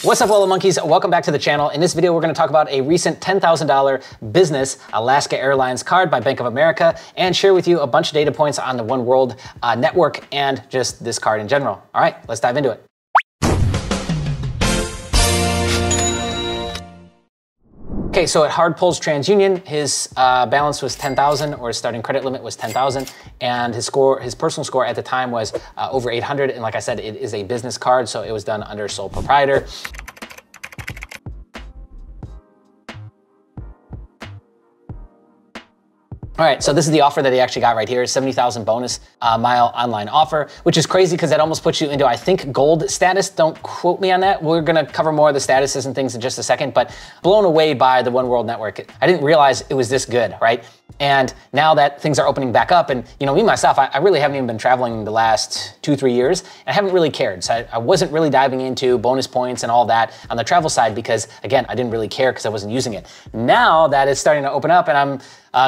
What's up, Willow Monkeys? Welcome back to the channel. In this video, we're going to talk about a recent $10,000 business Alaska Airlines card by Bank of America and share with you a bunch of data points on the One World network and just this card in general. All right, let's dive into it. Okay, so at Hard Pulls TransUnion, his balance was 10,000, or his starting credit limit was 10,000, and his personal score at the time was over 800. And like I said, it is a business card, so it was done under sole proprietor. All right, so this is the offer that he actually got right here, 70,000 bonus mile online offer, which is crazy because that almost puts you into, I think, gold status. Don't quote me on that. We're gonna cover more of the statuses and things in just a second, but blown away by the One World network. I didn't realize it was this good, right? And now that things are opening back up, and you know, me myself, I really haven't even been traveling the last 2-3 years, and I haven't really cared. So I wasn't really diving into bonus points and all that on the travel side because, again, I didn't really care because I wasn't using it. Now that it's starting to open up and I'm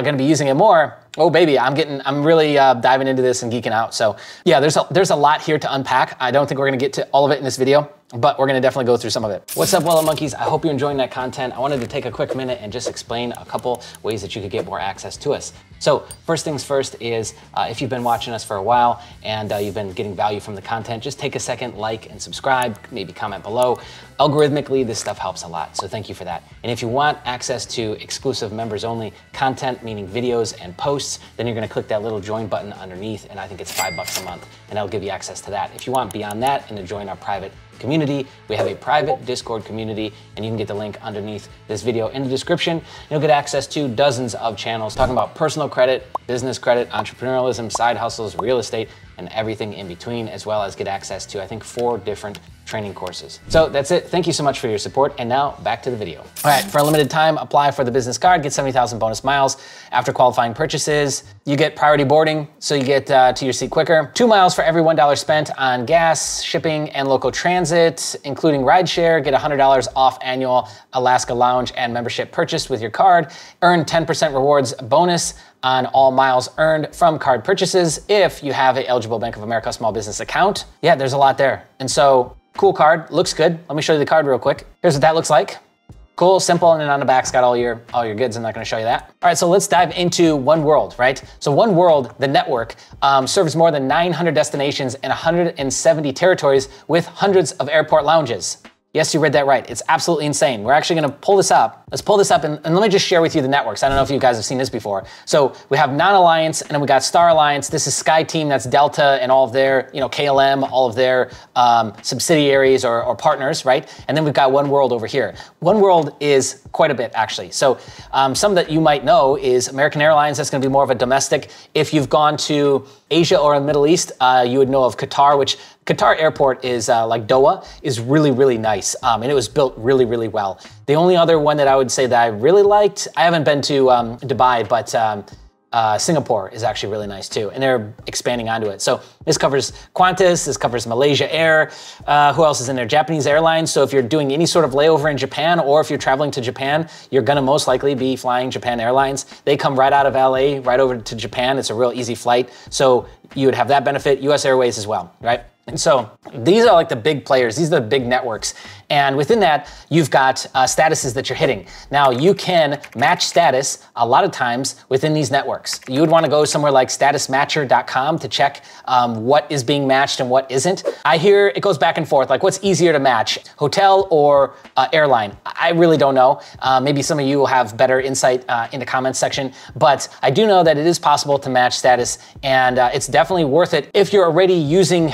gonna be using it more, oh baby, I'm really diving into this and geeking out. So yeah, there's a lot here to unpack. I don't think we're gonna get to all of it in this video, but we're gonna definitely go through some of it. What's up, Willow Monkeys? I hope you're enjoying that content. I wanted to take a quick minute and just explain a couple ways that you could get more access to us. So first things first is if you've been watching us for a while and you've been getting value from the content, just take a second, like and subscribe, maybe comment below. Algorithmically, this stuff helps a lot, so thank you for that. And if you want access to exclusive members only content, meaning videos and posts, then you're gonna click that little join button underneath, and I think it's $5 a month, and that'll give you access to that. If you want beyond that and to join our private community, we have a private Discord community, and you can get the link underneath this video in the description. You'll get access to dozens of channels talking about personal credit, business credit, entrepreneurialism, side hustles, real estate, and everything in between, as well as get access to, I think, 4 different training courses. So that's it. Thank you so much for your support. And now back to the video. All right, for a limited time, apply for the business card, get 70,000 bonus miles. After qualifying purchases, you get priority boarding, so you get to your seat quicker. 2 miles for every $1 spent on gas, shipping, and local transit, including rideshare. Get $100 off annual Alaska Lounge and membership purchased with your card. Earn 10% rewards bonus on all miles earned from card purchases if you have an eligible Bank of America small business account. Yeah, there's a lot there. And so, cool card, looks good. Let me show you the card real quick. Here's what that looks like. Cool, simple, and then on the back's got all your goods. I'm not gonna show you that. All right, so let's dive into One World, right? So One World, the network, serves more than 900 destinations and 170 territories with hundreds of airport lounges. Yes, you read that right. It's absolutely insane. We're actually gonna pull this up. Let's pull this up and let me just share with you the networks. I don't know if you guys have seen this before. So we have Non-Alliance and then we got Star Alliance. This is SkyTeam, that's Delta and all of their, KLM, all of their subsidiaries or partners, right? And then we've got One World over here. One World is quite a bit actually. So some that you might know is American Airlines. That's gonna be more of a domestic. If you've gone to Asia or the Middle East, you would know of Qatar, which Qatar airport is like Doha, is really, really nice. And it was built really, really well. The only other one that I would say that I really liked, I haven't been to Dubai, but Singapore is actually really nice too. And they're expanding onto it. So this covers Qantas, this covers Malaysia Air. Who else is in there? Japanese Airlines. So if you're doing any sort of layover in Japan, or if you're traveling to Japan, you're gonna most likely be flying Japan Airlines. They come right out of LA, right over to Japan. It's a real easy flight. So you would have that benefit. US Airways as well, right? And so these are like the big players. These are the big networks. And within that, you've got statuses that you're hitting. Now you can match status a lot of times within these networks. You would want to go somewhere like statusmatcher.com to check what is being matched and what isn't. I hear it goes back and forth, like what's easier to match, hotel or airline? I really don't know. Maybe some of you will have better insight in the comments section, but I do know that it is possible to match status, and it's definitely worth it if you're already using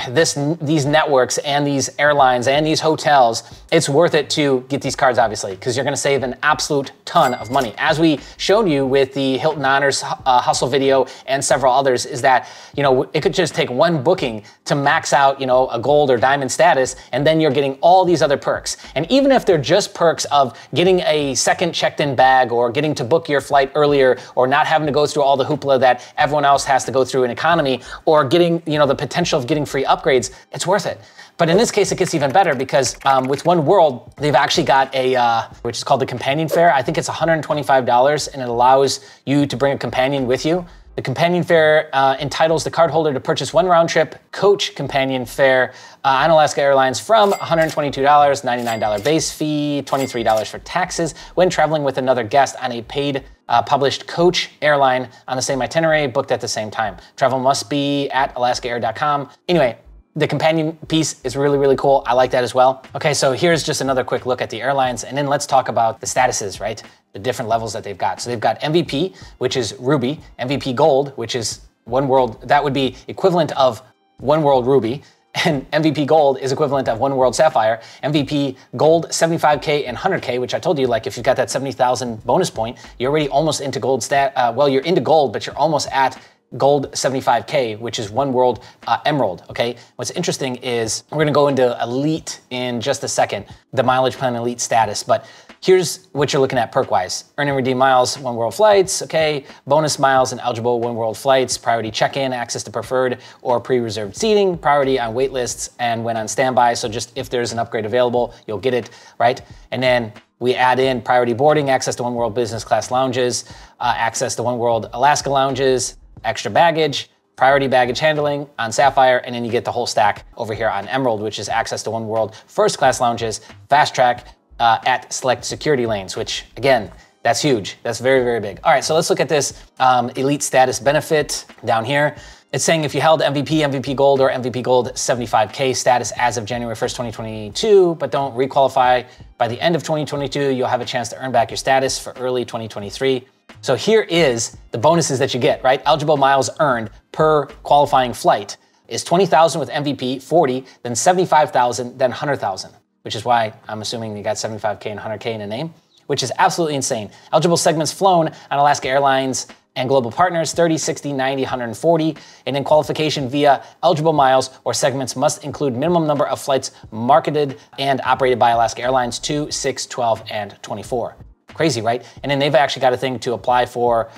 these networks and these airlines and these hotels. It's worth it to get these cards, obviously, because you're gonna save an absolute ton of money. As we showed you with the Hilton Honors Hustle video and several others, is that, it could just take one booking to max out, a gold or diamond status, and then you're getting all these other perks. And even if they're just perks of getting a second checked-in bag or getting to book your flight earlier or not having to go through all the hoopla that everyone else has to go through in economy, or getting, the potential of getting free upgrades, it's worth it. But in this case, it gets even better because with One World, they've actually got a, which is called the companion fare. I think it's $125, and it allows you to bring a companion with you. The companion fare entitles the cardholder to purchase one round-trip coach companion fare on Alaska Airlines from $122, $99 base fee, $23 for taxes when traveling with another guest on a paid published coach airline on the same itinerary booked at the same time. Travel must be at alaskaair.com. Anyway, the companion piece is really, really cool. I like that as well. Okay, so here's just another quick look at the airlines, and then let's talk about the statuses, right? The different levels that they've got. So they've got MVP, which is Ruby, MVP Gold, which is One World, that would be equivalent of One World Ruby, and MVP Gold is equivalent of One World Sapphire. MVP Gold, 75K and 100K, which I told you, like if you've got that 70,000 bonus point, you're already almost into gold well, you're into gold, but you're almost at Gold 75K, which is One World Emerald, okay? What's interesting is, we're gonna go into Elite in just a second, the Mileage Plan Elite status, but here's what you're looking at perk-wise. Earn and redeem miles, One World flights, okay? Bonus miles and eligible One World flights, priority check-in, access to preferred or pre-reserved seating, priority on wait lists and when on standby, so just if there's an upgrade available, you'll get it, right? And then we add in priority boarding, access to One World business class lounges, access to One World Alaska lounges, extra baggage, priority baggage handling on Sapphire, and then you get the whole stack over here on Emerald, which is access to One World first class lounges, fast track at select security lanes, which again, that's huge. That's very, very big. All right, so let's look at this elite status benefit down here. It's saying if you held MVP, MVP Gold, or MVP Gold 75K status as of January 1st, 2022, but don't requalify by the end of 2022, you'll have a chance to earn back your status for early 2023. So here is the bonuses that you get, right? Eligible miles earned per qualifying flight is 20,000 with MVP, 40, then 75,000, then 100,000, which is why I'm assuming you got 75K and 100K in a name, which is absolutely insane. Eligible segments flown on Alaska Airlines and global partners, 30, 60, 90, 140, and then qualification via eligible miles or segments must include minimum number of flights marketed and operated by Alaska Airlines, 2, 6, 12, and 24. Crazy, right? And then they've actually got a thing to apply for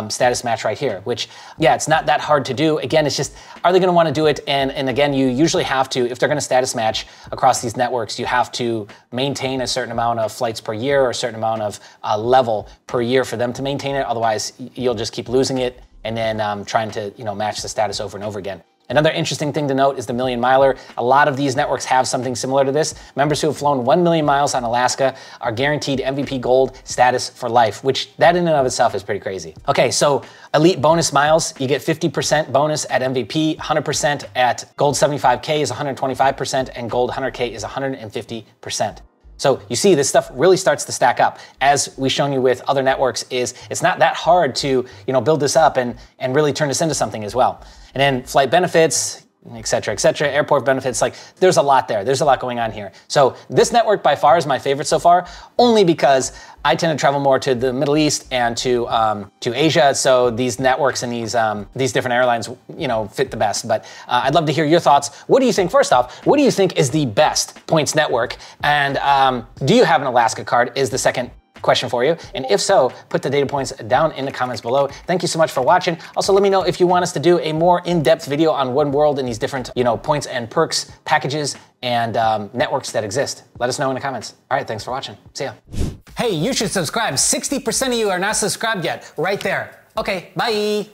status match right here, which, yeah, it's not that hard to do. Again, it's just, are they gonna wanna do it? And again, you usually have to, if they're gonna status match across these networks, you have to maintain a certain amount of flights per year or a certain amount of level per year for them to maintain it. Otherwise, you'll just keep losing it and then trying to, match the status over and over again. Another interesting thing to note is the Million Miler. A lot of these networks have something similar to this. Members who have flown 1 million miles on Alaska are guaranteed MVP Gold status for life, which that in and of itself is pretty crazy. Okay, so elite bonus miles, you get 50% bonus at MVP, 100% at Gold 75K is 125%, and Gold 100K is 150%. So you see, this stuff really starts to stack up. As we've shown you with other networks, it's not that hard to build this up and really turn this into something as well. And then flight benefits, et cetera, airport benefits, like there's a lot there. There's a lot going on here. So this network by far is my favorite so far, only because I tend to travel more to the Middle East and to Asia. So these networks and these different airlines, fit the best. But I'd love to hear your thoughts. What do you think? First off, what do you think is the best points network? And do you have an Alaska card? Is the second question for you. And if so, put the data points down in the comments below. Thank you so much for watching. Also, let me know if you want us to do a more in-depth video on One World and these different, points and perks, packages, and networks that exist. Let us know in the comments. All right, thanks for watching. See ya. Hey, you should subscribe. 60% of you are not subscribed yet. Right there. Okay, bye.